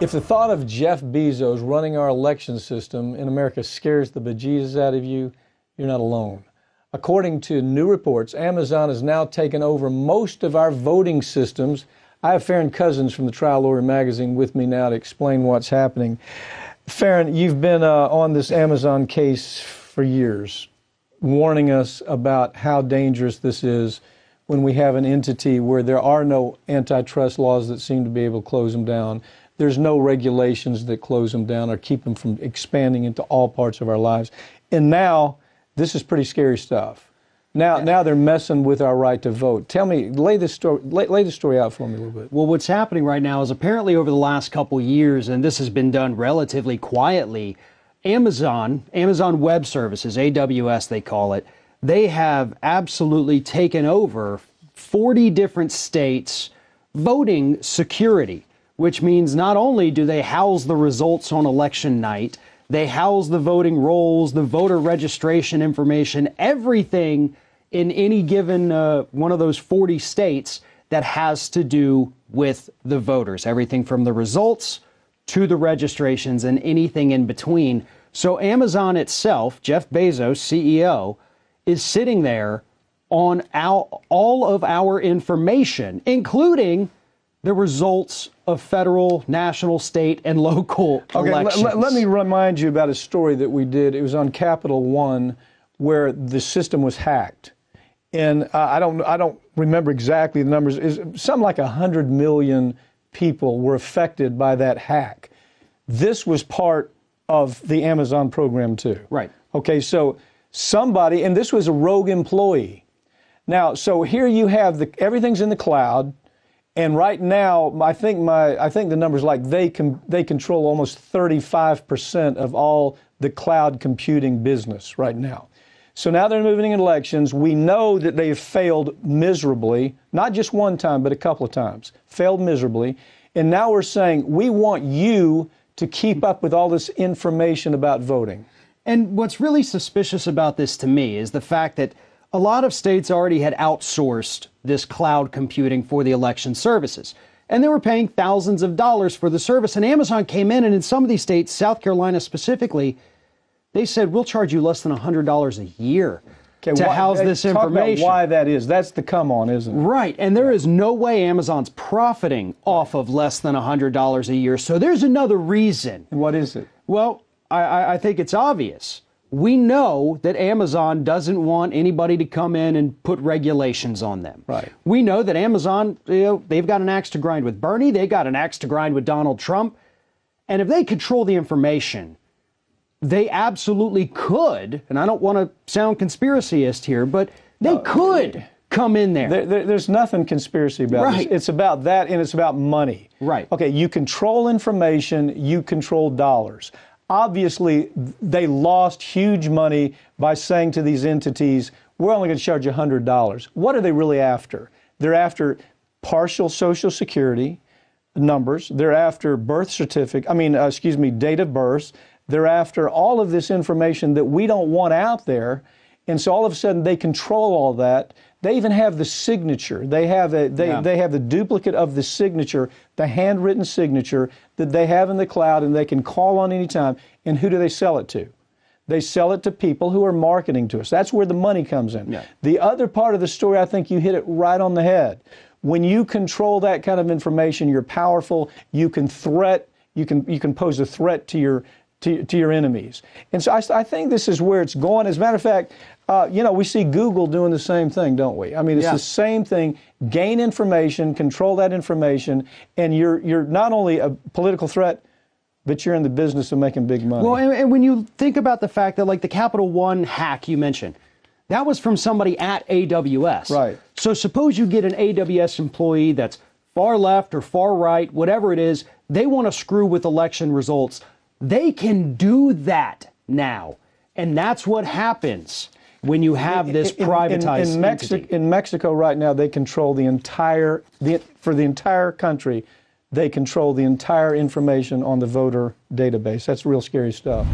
If the thought of Jeff Bezos running our election system in America scares the bejesus out of you, you're not alone. According to new reports, Amazon has now taken over most of our voting systems. I have Farron Cousins from the Trial Lawyer magazine with me now to explain what's happening. Farron, you've been on this Amazon case for years, warning us about how dangerous this is when we have an entity where there are no antitrust laws that seem to be able to close them down. There's no regulations that close them down or keep them from expanding into all parts of our lives. And now, this is pretty scary stuff. Now they're messing with our right to vote. Tell me, lay the story out for me a little bit. Well, what's happening right now is apparently over the last couple years, and this has been done relatively quietly, Amazon Web Services, AWS they call it, they have absolutely taken over 40 different states' voting security, which means not only do they house the results on election night, they house the voting rolls, the voter registration information, everything in any given one of those 40 states that has to do with the voters, everything from the results to the registrations and anything in between. So Amazon itself, Jeff Bezos, CEO, is sitting there on all of our information, including the results of federal, national, state, and local elections. Let me remind you about a story that we did. It was on Capital One, where the system was hacked, and I don't remember exactly the numbers. It's something like 100 million people were affected by that hack. This was part of the Amazon program too. Right. Okay, so somebody, and this was a rogue employee. Now, so here you have everything's in the cloud. And right now, I think the numbers like they control almost 35% of all the cloud computing business right now. So now they're moving in elections. We know that they've failed miserably, not just one time, but a couple of times, failed miserably. And now we're saying we want you to keep up with all this information about voting. And what's really suspicious about this to me is the fact that a lot of states already had outsourced this cloud computing for the election services, and they were paying thousands of dollars for the service. And Amazon came in, and in some of these states, South Carolina specifically, they said, we'll charge you less than $100 a year to house this information. Talk about why that is. That's the come on, isn't it? Right, and there is no way Amazon's profiting off of less than $100 a year. So there's another reason. And what is it? Well, I think it's obvious. We know that Amazon doesn't want anybody to come in and put regulations on them. Right. We know that Amazon, they've got an axe to grind with Bernie. They've got an axe to grind with Donald Trump. And if they control the information, they absolutely could, and I don't want to sound conspiracyist here, but they could come in there. There's nothing conspiracy about this. It's about that, and it's about money. Right. Okay, you control information, you control dollars. Obviously, they lost huge money by saying to these entities, we're only going to charge you $100. What are they really after? They're after partial Social Security numbers. They're after date of birth. They're after all of this information that we don't want out there. And so all of a sudden they control all that. They even have the signature. They have the duplicate of the signature, the handwritten signature that they have in the cloud, and they can call on any time. And who do they sell it to? They sell it to people who are marketing to us. That's where the money comes in. Yeah. The other part of the story, I think you hit it right on the head. When you control that kind of information, you're powerful. You can pose a threat to your enemies. And so I think this is where it's going. As a matter of fact, we see Google doing the same thing, don't we? I mean, it's the same thing. Gain information, control that information, and you're not only a political threat, but you're in the business of making big money. Well, and when you think about the fact that, like the Capital One hack you mentioned, that was from somebody at AWS. Right. So suppose you get an AWS employee that's far left or far right, whatever it is, they want to screw with election results. They can do that now. And that's what happens when you have this privatized entity. In Mexico right now, they control for the entire country, they control the entire information on the voter database. That's real scary stuff.